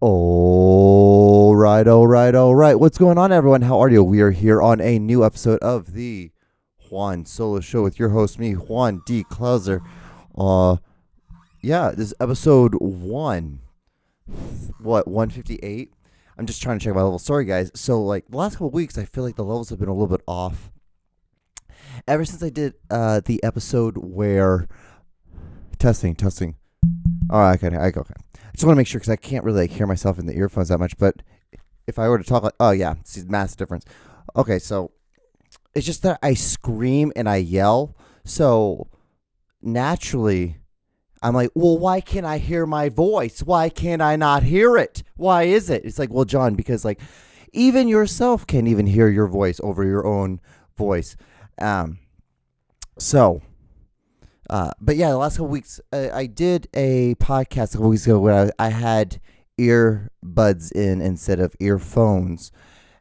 All right, all right, all right. What's going on, everyone? How are you? We are here on a new episode of the Juan Solo Show with your host, me, Juan D. Clauser. Uh, this is episode 158? I'm just trying to check my level. Sorry, guys. So, the last couple of weeks, I feel like the levels have been a little bit off. Ever since I did the episode where testing. All right, okay. I just want to make sure because I can't really hear myself in the earphones that much. But if I were to talk, oh yeah, see, massive difference. Okay, so it's just that I scream and I yell. So naturally, I'm like, well, why can't I hear my voice? Why can't I not hear it? Why is it? It's like, well, John, because even yourself can't even hear your voice over your own voice. Um, so but yeah, the last couple weeks, I did a podcast a couple weeks ago where I had earbuds in instead of earphones,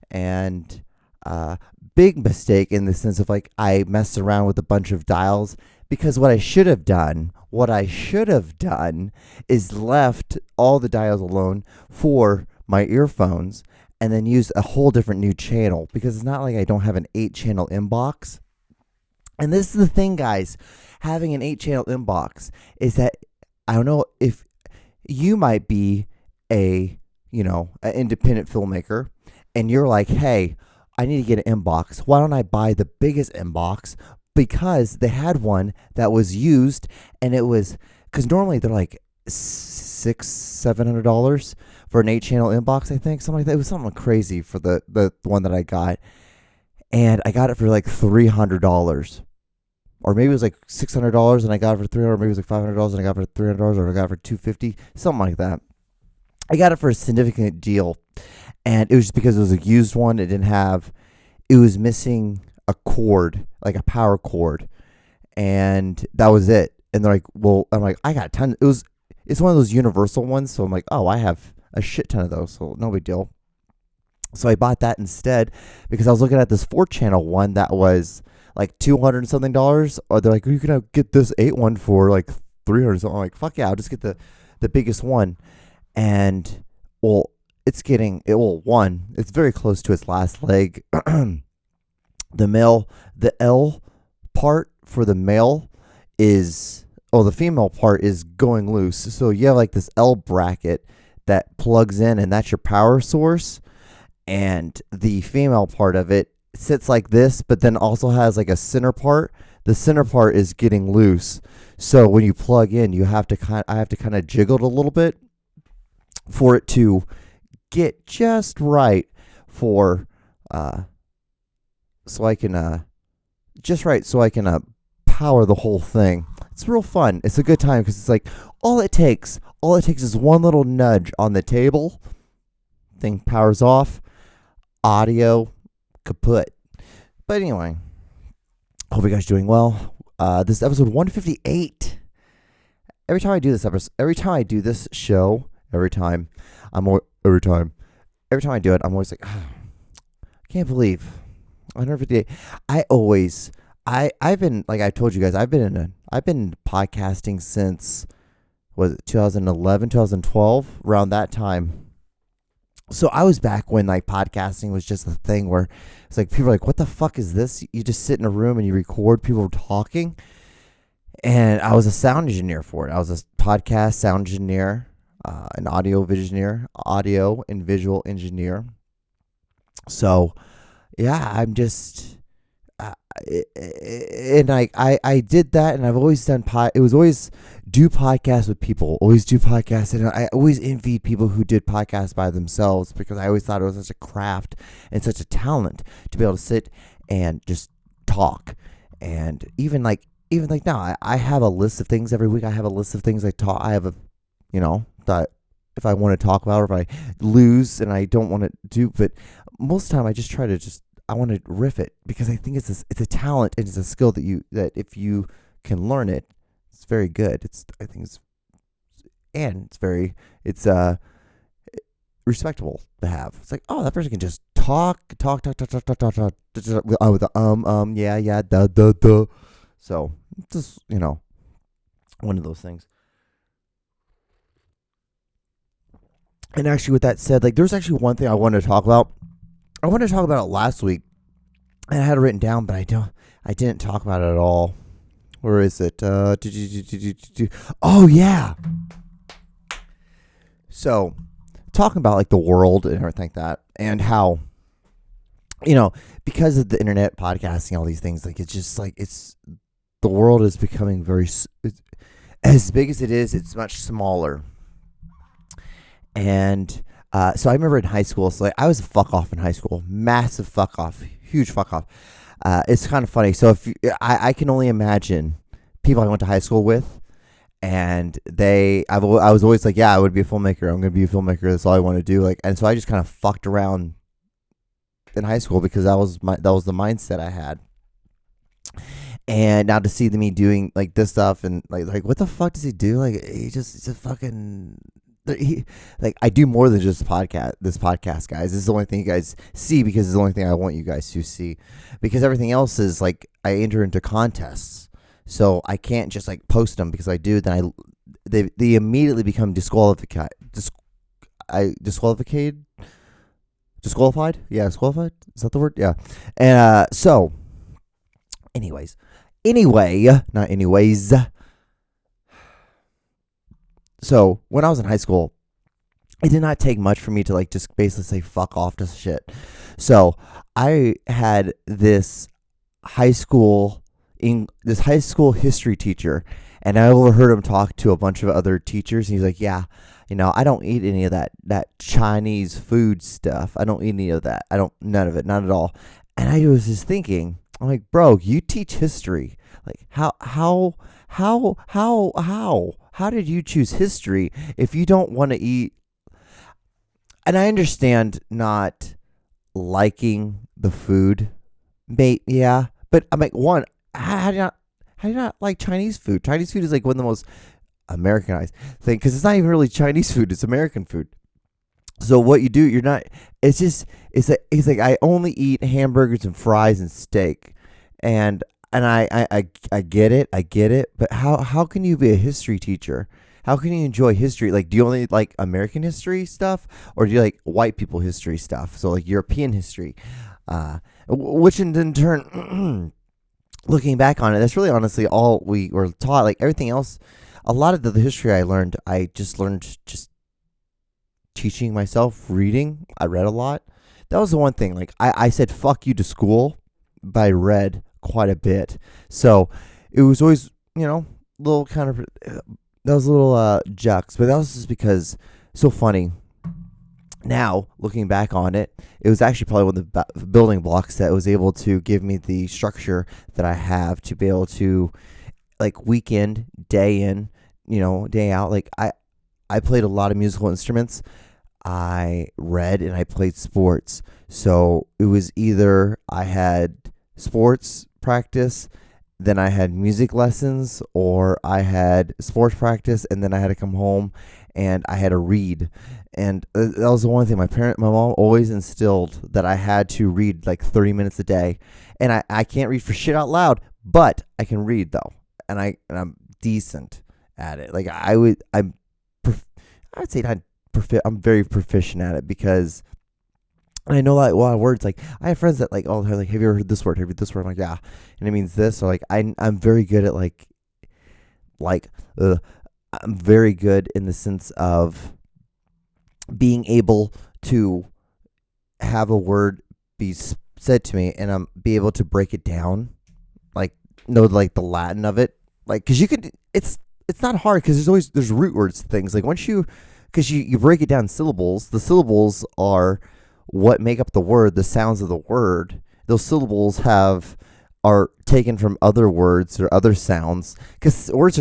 and big mistake in the sense of I messed around with a bunch of dials because what I should have done is left all the dials alone for my earphones and then used a whole different new channel because it's not like I don't have an 8-channel inbox. And this is the thing, guys. Having an 8-channel inbox is that I don't know if you might be an independent filmmaker, and you're like, hey, I need to get an inbox. Why don't I buy the biggest inbox? Because they had one that was used, and it was because normally they're like $700 for an 8-channel inbox. I think something like that. It was something crazy for the one that I got. And I got it for like $300. Or maybe it was like $600 and I got it for $300. Maybe it was like $500 and I got it for $300, or I got it for $250, something like that. I got it for a significant deal, and it was just because it was a used one. It was missing a cord, like a power cord, and that was it. And they're like, well, I'm like, I got a ton. It's one of those universal ones, so I'm like, oh, I have a shit ton of those, so no big deal. So I bought that instead because I was looking at this 4-channel one that was like $200 and something. Or they're like, you can get this 8 one for like $300 something. I'm like, fuck yeah, I'll just get the biggest one. And it's very close to its last leg. The L part for the male the female part is going loose. So you have like this L bracket that plugs in, and that's your power source. And the female part of it sits like this, but then also has like a center part. The center part is getting loose, so when you plug in, I have to kind of jiggle it a little bit for it to get just right so I can power the whole thing. It's real fun. It's a good time because it's like all it takes is one little nudge on the table. Thing powers off. Audio kaput. But anyway, hope you guys are doing well. This is episode 158. Every time I do this show, every time I do it, I'm always like, I can't believe 158. I've been, like I told you guys, I've been podcasting since, was it 2011, 2012, around that time. So I was back when podcasting was just a thing where it's like people are like, what the fuck is this? You just sit in a room and you record people talking. And I was a sound engineer for it. I was a podcast sound engineer, an audio and visual engineer. So yeah, I'm just and I did that, and I've always done it was always do podcasts with people, always do podcasts, and I always envied people who did podcasts by themselves because I always thought it was such a craft and such a talent to be able to sit and just talk. And even now, I have a list of things every week. I have a list of things I have that if I want to talk about, or if I lose and I don't want to do, but most of the time I just try to I want to riff it because I think it's a talent and it's a skill that if you can learn it, it's very good. It's respectable to have. It's like, oh, that person can just talk with the yeah, duh. So just one of those things. And actually, with that said, like, there's actually one thing I wanted to talk about. I wanted to talk about it last week, and I had it written down, but I didn't talk about it at all. Where is it? Oh yeah. So, talking about like the world and everything like that, and how, because of the internet, podcasting, all these things, like it's just like the world is becoming as big as it is. It's much smaller, and so I remember in high school. So like, I was a fuck off in high school, massive fuck off, huge fuck off. It's kind of funny. So I can only imagine people I went to high school with, and I was always like, yeah, I would be a filmmaker. I'm going to be a filmmaker. That's all I want to do. Like, and so I just kind of fucked around in high school because that was the mindset I had. And now to see me doing like this stuff and like what the fuck does he do? Like he's just fucking. Like I do more than just this podcast, guys. This is the only thing you guys see because it's the only thing I want you guys to see, because everything else is like I enter into contests, so I can't just like post them, because I do, then they immediately become disqualified. Disqualified? Yeah, disqualified. Is that the word? Yeah. And so, not anyways. So when I was in high school, it did not take much for me to like just basically say fuck off to shit. So I had this high school history teacher, and I overheard him talk to a bunch of other teachers, and he's like, yeah, I don't eat any of that Chinese food stuff. I don't eat any of that. None of it, not at all. And I was just thinking, I'm like, bro, you teach history. Like how did you choose history if you don't want to eat? And I understand not liking the food, mate. Yeah, but I'm like, one, how do you not like Chinese food? Chinese food is like one of the most Americanized thing, because it's not even really Chinese food; it's American food. So what you do, you're not. It's like I only eat hamburgers and fries and steak, and I get it, but how can you be a history teacher? How can you enjoy history? Like, do you only like American history stuff, or do you like white people history stuff? So like European history, which in turn, looking back on it, that's really honestly all we were taught. Like everything else, a lot of the history I just learned just teaching myself, reading. I read a lot. That was the one thing. Like I said fuck you to school, but I read quite a bit. So it was always, little kind of, that was a little jux, but that was just because so funny. Now, looking back on it, it was actually probably one of the building blocks that was able to give me the structure that I have to be able to, like, weekend, day in, day out. Like, I played a lot of musical instruments. I read and I played sports. So it was either I had sports practice, then I had music lessons, or I had sports practice, and then I had to come home and I had to read. And that was the one thing my mom always instilled, that I had to read like 30 minutes a day. And I can't read for shit out loud, but I can read though. And I'm decent at it. Like I would say not I'm very proficient at it, because I know like a lot of words. Like I have friends that like, oh, they're like, have you ever heard this word? Have you heard this word? I'm like, yeah, and it means this. So like I'm very good at like I'm very good in the sense of being able to have a word be said to me, and be able to break it down, like know like the Latin of it, like because you could. It's not hard, because there's root words to things. Like once because you break it down syllables, the syllables are what make up the word, the sounds of the word. Those syllables are taken from other words or other sounds, because words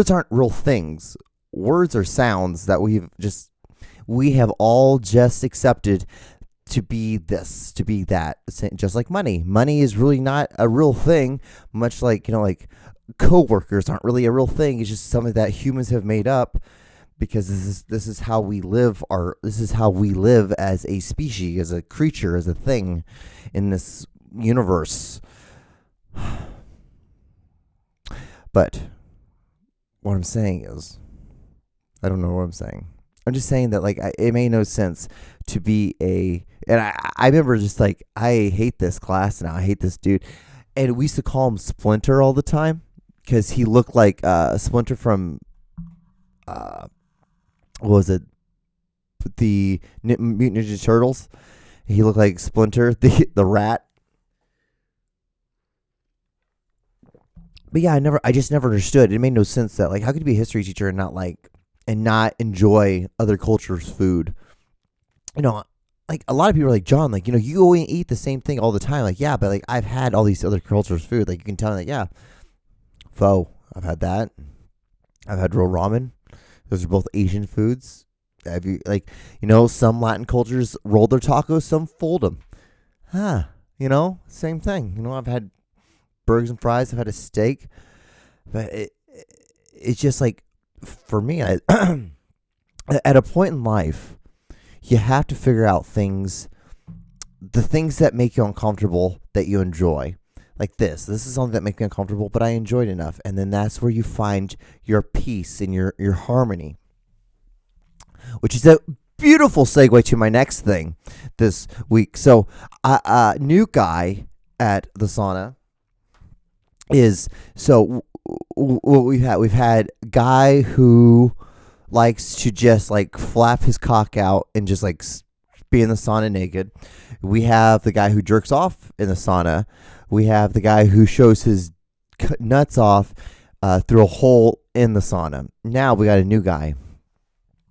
aren't real things. Words are sounds that we have all just accepted to be this, to be that. Just like money. Money is really not a real thing, much like, like coworkers aren't really a real thing. It's just something that humans have made up, because this is how we live. This is how we live as a species, as a creature, as a thing in this universe. But what I'm saying is, I don't know what I'm saying. I'm just saying that like it made no sense to be and I remember just like I hate this class now. I hate this dude, and we used to call him Splinter all the time because he looked like Splinter from what was it, the Mutant Ninja Turtles. He looked like Splinter, the rat. But yeah, I just never understood. It made no sense that like how could you be a history teacher and not enjoy other cultures' food? You know, like a lot of people are like, John, like, you go and eat the same thing all the time. Like, yeah, but like I've had all these other cultures' food. Like you can tell me, like, yeah, pho, I've had that. I've had real ramen. Those are both Asian foods. Have you some Latin cultures roll their tacos, some fold them. Same thing. I've had burgers and fries. I've had a steak, but it's just like for me, at a point in life, you have to figure out the things that make you uncomfortable that you enjoy. Like this is something that makes me uncomfortable, but I enjoyed enough, and then that's where you find your peace and your harmony, which is a beautiful segue to my next thing this week. So, new guy at the sauna is what we've had guy who likes to just like flap his cock out and just like be in the sauna naked. We have the guy who jerks off in the sauna. We have the guy who shows his nuts off through a hole in the sauna. Now we got a new guy.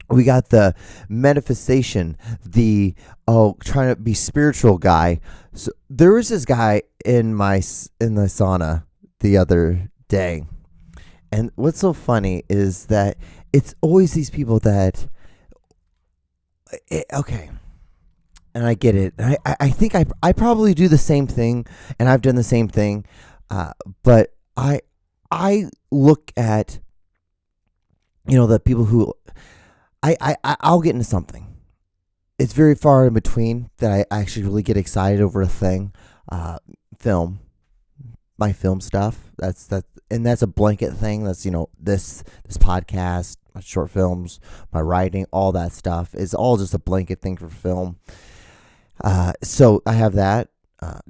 We got the manifestation, the trying to be spiritual guy. So there was this guy in the sauna the other day, and what's so funny is that it's always these people that, okay, and I get it. I think I probably do the same thing, and I've done the same thing, but I look at the people who I'll get into something. It's very far in between that I actually really get excited over a thing. My film stuff. That's a blanket thing. That's this podcast, my short films, my writing, all that stuff is all just a blanket thing for film. So I have that.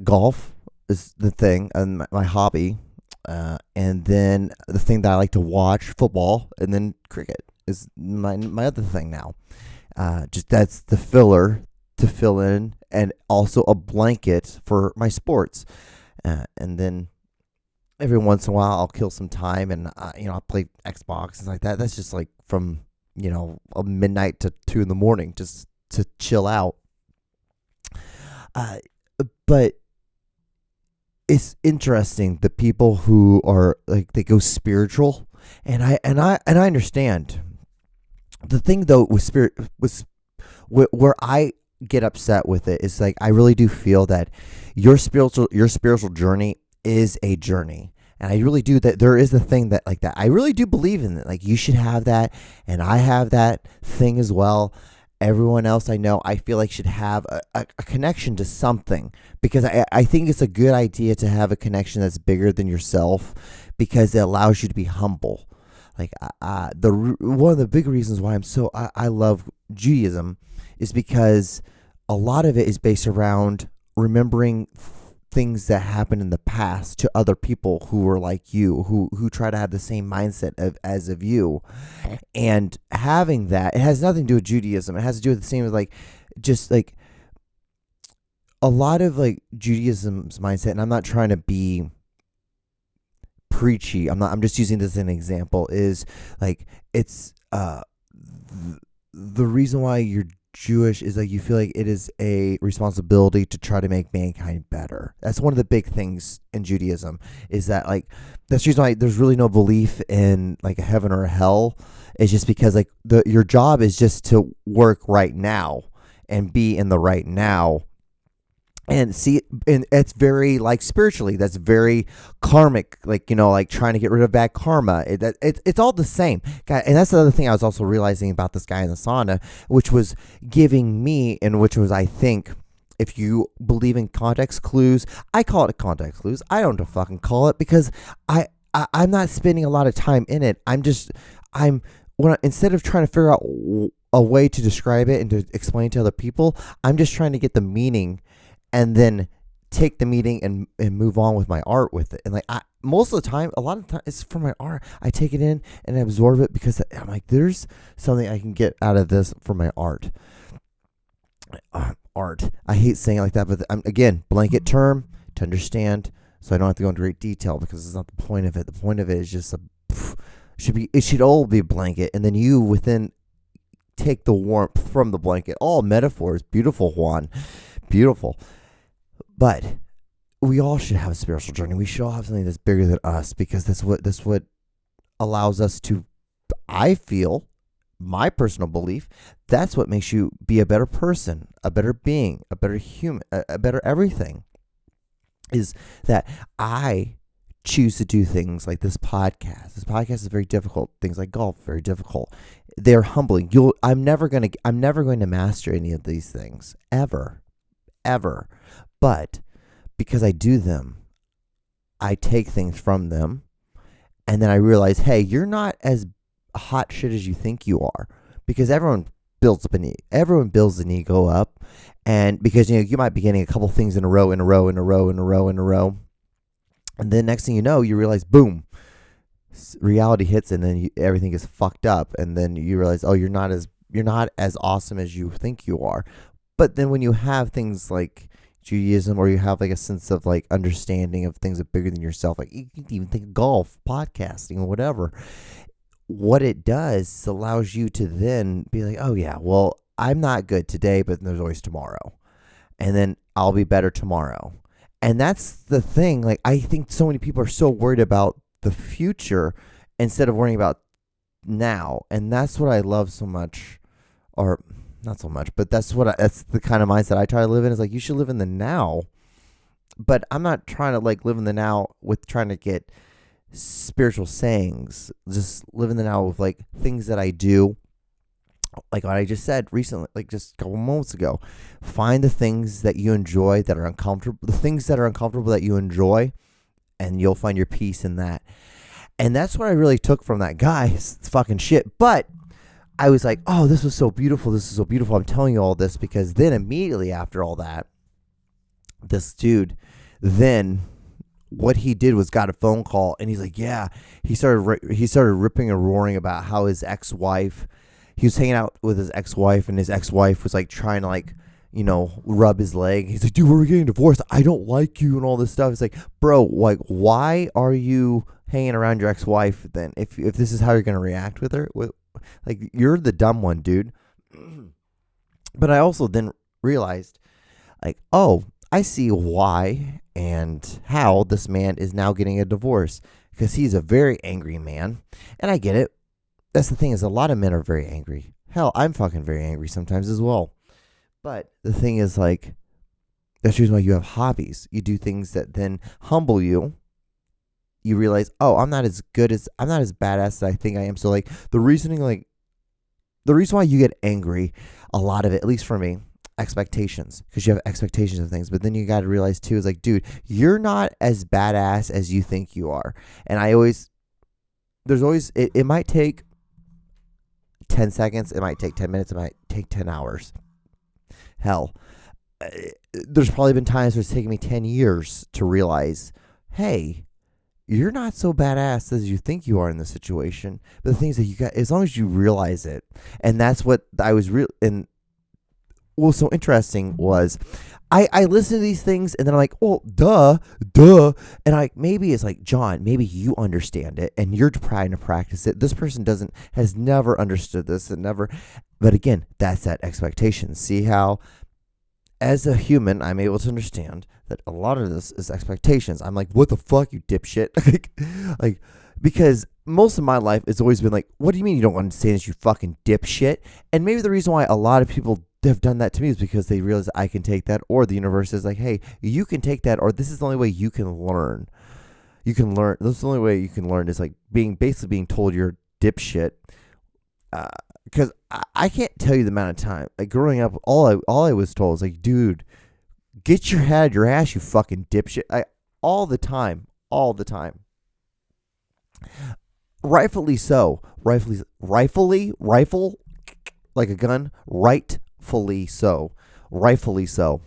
Golf is the thing, and my hobby, and then the thing that I like to watch, football, and then cricket is my other thing now. Just that's the filler to fill in, and also a blanket for my sports. And then every once in a while I'll kill some time and I'll play Xbox and like that. That's just like from midnight to 2 a.m. just to chill out. But it's interesting the people who are like they go spiritual, and I understand. The thing though with spirit was where I get upset with it is like I really do feel that your spiritual journey is a journey, and I really do that there is a thing that like that I really do believe in it. Like you should have that, and I have that thing as well. Everyone else I know I feel like should have a connection to something, because I think it's a good idea to have a connection that's bigger than yourself, because it allows you to be humble. Like one of the big reasons why I love Judaism is because a lot of it is based around remembering things that happened in the past to other people who were like you, who try to have the same mindset as you, and having that, it has nothing to do with Judaism. It has to do with the same as like just like a lot of like Judaism's mindset, and I'm not trying to be preachy. I'm just using this as an example. Is like it's the reason why you're Jewish is like you feel like it is a responsibility to try to make mankind better. That's one of the big things in Judaism, is that like that's the reason why there's really no belief in like a heaven or a hell. It's just because like your job is just to work right now and be in the right now. And see, and it's very like spiritually, that's very karmic, like, like trying to get rid of bad karma. It's all the same. And that's the other thing I was also realizing about this guy in the sauna, which was giving me, and which was, I think, if you believe in context clues, I call it a context clues. I don't fucking call it, because I'm not spending a lot of time in it. Instead of trying to figure out a way to describe it and to explain to other people. I'm just trying to get the meaning and then take the meaning and move on with my art with it. And like most of the time, a lot of the time it's for my art. I take it in and I absorb it because I'm like, there's something I can get out of this for my art. Art. I hate saying it like that, but again, blanket term to understand, so I don't have to go into great detail because it's not the point of it. The point of it is just it should all be a blanket, and then you within take the warmth from the blanket. All metaphors, beautiful, Juan, beautiful. But we all should have a spiritual journey. We should all have something that's bigger than us, because that's what allows us to, I feel, my personal belief, that's what makes you be a better person, a better being, a better human, a better everything, is that I choose to do things like this podcast. This podcast is very difficult. Things like golf, very difficult. They're humbling. I'm never going to master any of these things ever. But because I do them, I take things from them, and then I realize, hey, you're not as hot shit as you think you are, because everyone builds an ego up, and because you might be getting a couple things in a row, and then next thing you know, you realize, boom, reality hits, and then everything is fucked up, and then you realize, oh, you're not as awesome as you think you are. But then when you have things like Judaism, or you have like a sense of like understanding of things that are bigger than yourself, like you can even think of golf, podcasting, or whatever. What it does allows you to then be like, oh yeah, well, I'm not good today, but there's always tomorrow, and then I'll be better tomorrow. And that's the thing. Like, I think so many people are so worried about the future instead of worrying about now, and that's what I love so much, or not so much, but that's the kind of mindset I try to live in. Is like, you should live in the now, but I'm not trying to like live in the now with trying to get spiritual sayings. Just live in the now with like things that I do, like what I just said recently, like just a couple moments ago. Find the things that you enjoy that are uncomfortable, the things that are uncomfortable that you enjoy, and you'll find your peace in that. And that's what I really took from that guy. It's fucking shit. But I was like, oh, this was so beautiful. This is so beautiful. I'm telling you all this because then immediately after all that, this dude, then what he did was got a phone call, and he's like, yeah, he started ripping and roaring about how his ex-wife, he was hanging out with his ex-wife, and his ex-wife was like trying to like, rub his leg. He's like, dude, we're getting divorced. I don't like you and all this stuff. It's like, bro, like, why are you hanging around your ex-wife then? If this is how you're going to react with her, like, you're the dumb one, dude. But I also then realized, like, oh, I see why and how this man is now getting a divorce, because he's a very angry man, and I get it. That's the thing, is a lot of men are very angry. Hell, I'm fucking very angry sometimes as well. But the thing is, like, that's the reason why you have hobbies. You do things that then humble you. You realize, oh, I'm not as badass as I think I am. So like the reason why you get angry, a lot of it, at least for me, expectations, because you have expectations of things. But then you got to realize too, is like, dude, you're not as badass as you think you are. And it might take 10 seconds, it might take 10 minutes, it might take 10 hours. Hell, there's probably been times where it's taken me 10 years to realize, hey, you're not so badass as you think you are in this situation. But the thing is that you got, as long as you realize it, and that's what I was and what was so interesting was I listen to these things, and then I'm like, oh, duh. And maybe it's like, John, maybe you understand it and you're trying to practice it. This person has never understood this and never. But again, that's that expectation. See how, as a human, I'm able to understand that a lot of this is expectations. I'm like, what the fuck, you dipshit? like, because most of my life it's always been like, what do you mean you don't understand this, you fucking dipshit? And maybe the reason why a lot of people have done that to me is because they realize I can take that, or the universe is like, hey, you can take that, or this is the only way you can learn. That's the only way you can learn, is like basically being told you're a dipshit. Because I can't tell you the amount of time, like growing up, all I was told was like, dude, get your head out of your ass, you fucking dipshit. All the time. Rightfully so. Rightfully, like a gun, rightfully so. Rightfully so.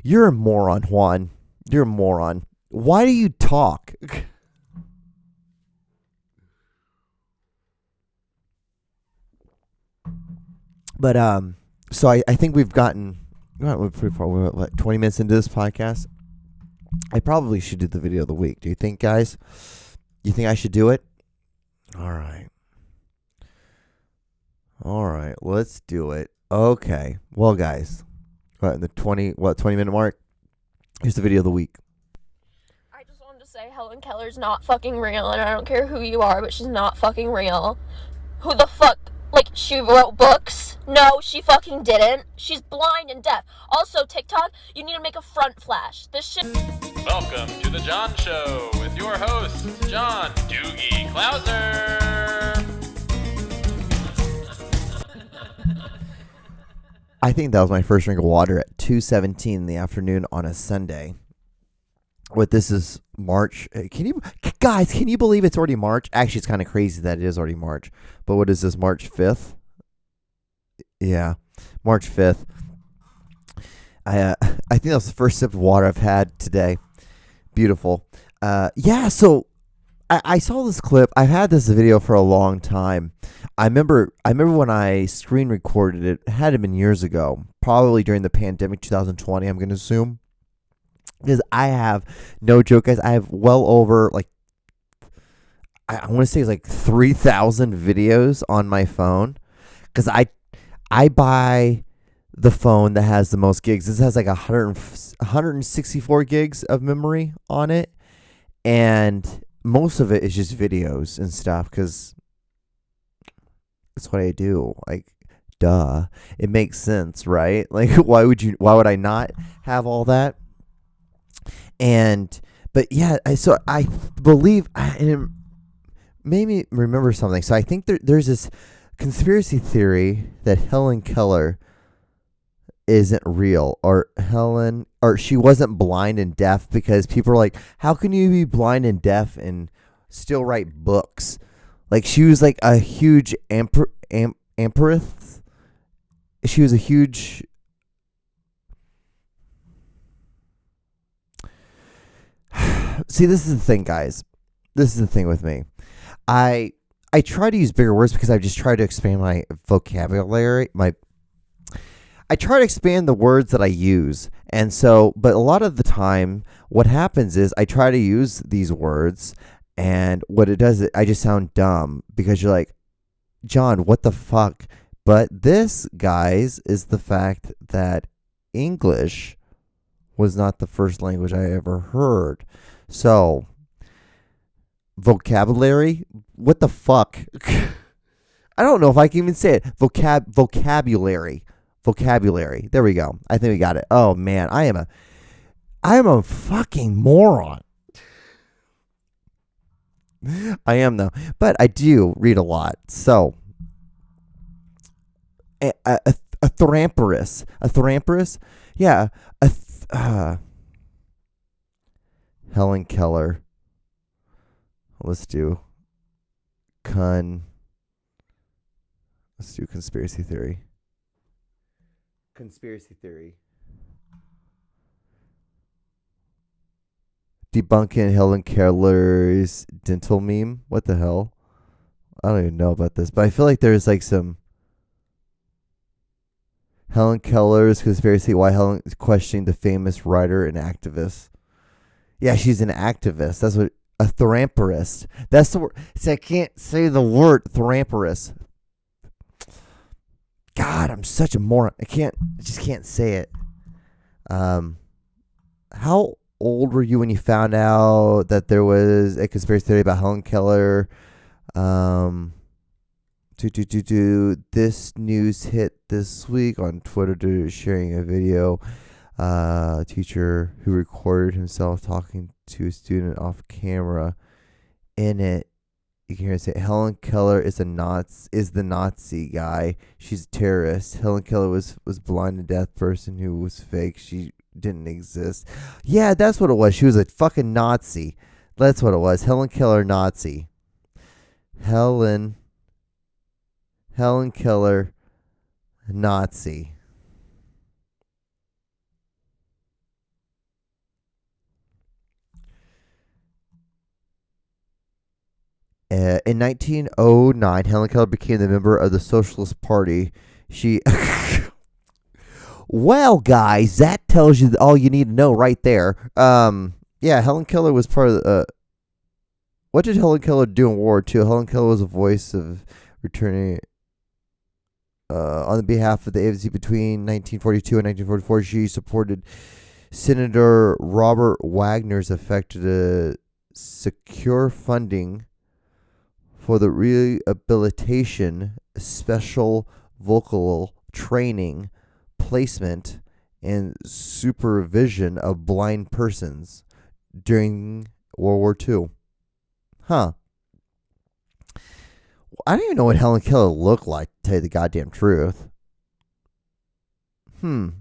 You're a moron, Juan. You're a moron. Why do you talk? But so I think we're pretty far. We're like 20 minutes into this podcast. I probably should do the video of the week. Do you think, guys? You think I should do it? All right. Let's do it. Okay. Well, guys, the 20-minute mark. Here's the video of the week. I just wanted to say Helen Keller's not fucking real, and I don't care who you are, but she's not fucking real. Who the fuck? Like, she wrote books? No, she fucking didn't. She's blind and deaf. Also, TikTok, you need to make a front flash. This shit... Welcome to the John Show with your hosts, John Doogie Clouser. I think that was my first drink of water at 2:17 in the afternoon on a Sunday. This is March. Can you believe it's already March? Actually, it's kind of crazy that it is already March. But what is this, March 5th? Yeah, March 5th. I think that was the first sip of water I've had today. Beautiful. So I saw this clip. I've had this video for a long time. I remember when I screen recorded it. It had been years ago, probably during the pandemic, 2020. I'm going to assume. Because I have, no joke, guys, I have well over, I want to say it's like 3,000 videos on my phone. Because I buy the phone that has the most gigs. This has like 164 gigs of memory on it. And most of it is just videos and stuff. Because that's what I do. Like, duh. It makes sense, right? Like, why would I not have all that? But yeah, I believe, and it made me remember something. So I think there's this conspiracy theory that Hellen Keller isn't real, or she wasn't blind and deaf, because people are like, how can you be blind and deaf and still write books? Like, she was like a huge empress. She was a huge... See, this is the thing, guys. This is the thing with me. I try to use bigger words because I just try to expand my vocabulary. I try to expand the words that I use. And so, but a lot of the time, what happens is I try to use these words, and what it does is I just sound dumb, because you're like, John, what the fuck? But this, guys, is the fact that English was not the first language I ever heard. So, vocabulary? What the fuck? I don't know if I can even say it. Vocabulary. There we go. I think we got it. Oh man, I am a fucking moron. I am, though. But I do read a lot. So, a thramperus. Yeah. Helen Keller. Let's do conspiracy theory. Debunking Helen Keller's dental meme. What the hell? I don't even know about this, but I feel like there's like some Helen Keller's conspiracy, why Helen is questioning the famous writer and activist. Yeah, she's an activist. That's what a thramperist. That's the word. See, I can't say the word thramperist. God, I'm such a moron. I just can't say it. How old were you when you found out that there was a conspiracy theory about Helen Keller? This news hit this week on Twitter, sharing a video. Teacher who recorded himself talking to a student off camera. In it, you can hear it say, Helen Keller is the Nazi guy. She's a terrorist. Helen Keller was blind and deaf person who was fake. She didn't exist. Yeah, that's what it was. She was a fucking Nazi. That's what it was. Helen Keller, Nazi. Helen Keller Nazi. In 1909, Helen Keller became the member of the Socialist Party. She, well, guys, that tells you all you need to know right there. Yeah, Helen Keller was part of the. What did Helen Keller do in World War II? Helen Keller was a voice of returning. On the behalf of the agency between 1942 and 1944, she supported Senator Robert Wagner's effort to secure funding for the rehabilitation, special vocal training, placement, and supervision of blind persons during World War II. Huh. I don't even know what Helen Keller looked like, to tell you the goddamn truth. I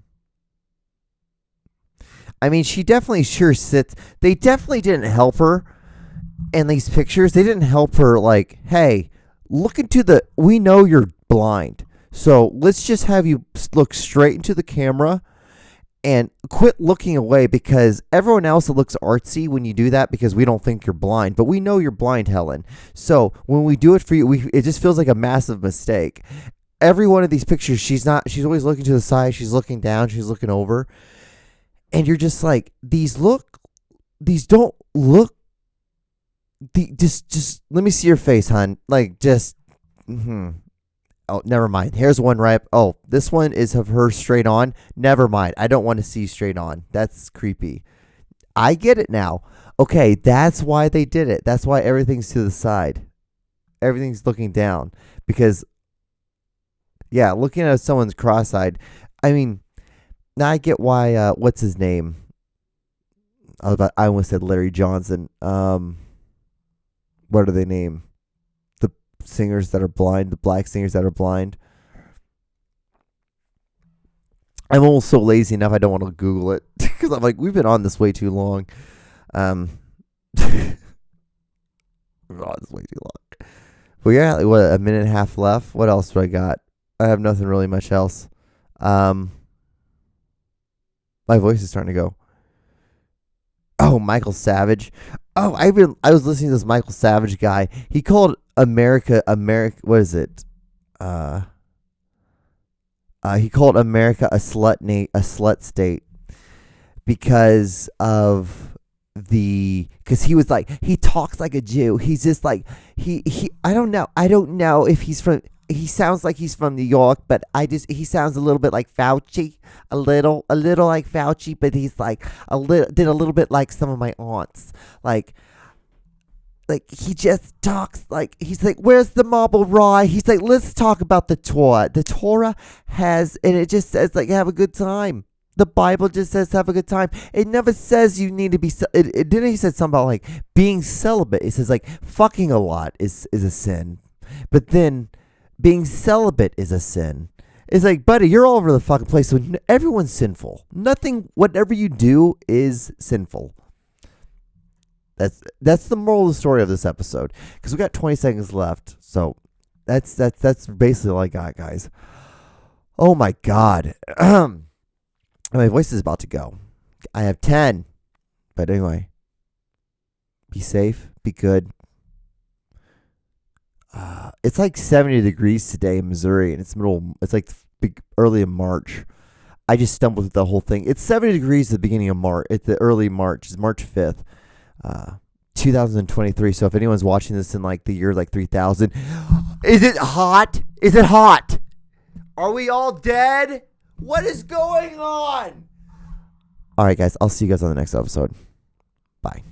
mean, she definitely sure sits. They definitely didn't help her in these pictures. They didn't help her like, hey, look into the, we know you're blind. So let's just have you look straight into the camera and quit looking away, because everyone else looks artsy when you do that because we don't think you're blind. But we know you're blind, Helen. So when we do it for you, it just feels like a massive mistake. Every one of these pictures, she's always looking to the side. She's looking down. She's looking over. And you're just like, these don't look, just let me see your face, hon. Like, just, Oh, never mind. Here's one right. Oh, this one is of her straight on. Never mind. I don't want to see straight on. That's creepy. I get it now. Okay, that's why they did it. That's why everything's to the side. Everything's looking down. Because, yeah, looking at someone's cross-eyed. I mean, now I get why, what's his name? I almost said Larry Johnson. What are they named? Singers that are blind, the black singers that are blind. I'm almost so lazy enough I don't want to Google it because I'm like, we've been on this way too long. We've been on this way too long. But yeah, a minute and a half left. What else do I got? I have nothing really much else. My voice is starting to go. Oh, Michael Savage. Oh, I was listening to this Michael Savage guy. He called America. What is it? He called America a slut state because he was like, he talks like a Jew. He's just like he. I don't know if he's from. He sounds like he's from New York, but he sounds a little bit like Fauci, a little like Fauci, but he's like a little bit like some of my aunts, like he just talks like, he's like, where's the marble rye? He's like, let's talk about the Torah. The Torah has, and it just says like, have a good time. The Bible just says have a good time. It never says you need to be. It didn't. He said something about like being celibate. It says like fucking a lot is a sin, but then being celibate is a sin. It's like, buddy, you're all over the fucking place. So everyone's sinful. Whatever you do is sinful. That's the moral of the story of this episode. Because we got 20 seconds left. So that's basically all I got, guys. Oh my God. My voice is about to go. I have 10. But anyway, be safe. Be good. It's like 70 degrees today in Missouri, and it's like early in March. I just stumbled through the whole thing. It's 70 degrees at the beginning of March. It's the early March. It's March 5th, 2023. So if anyone's watching this in like the year like 3000, is it hot? Is it hot? Are we all dead? What is going on? All right, guys. I'll see you guys on the next episode. Bye.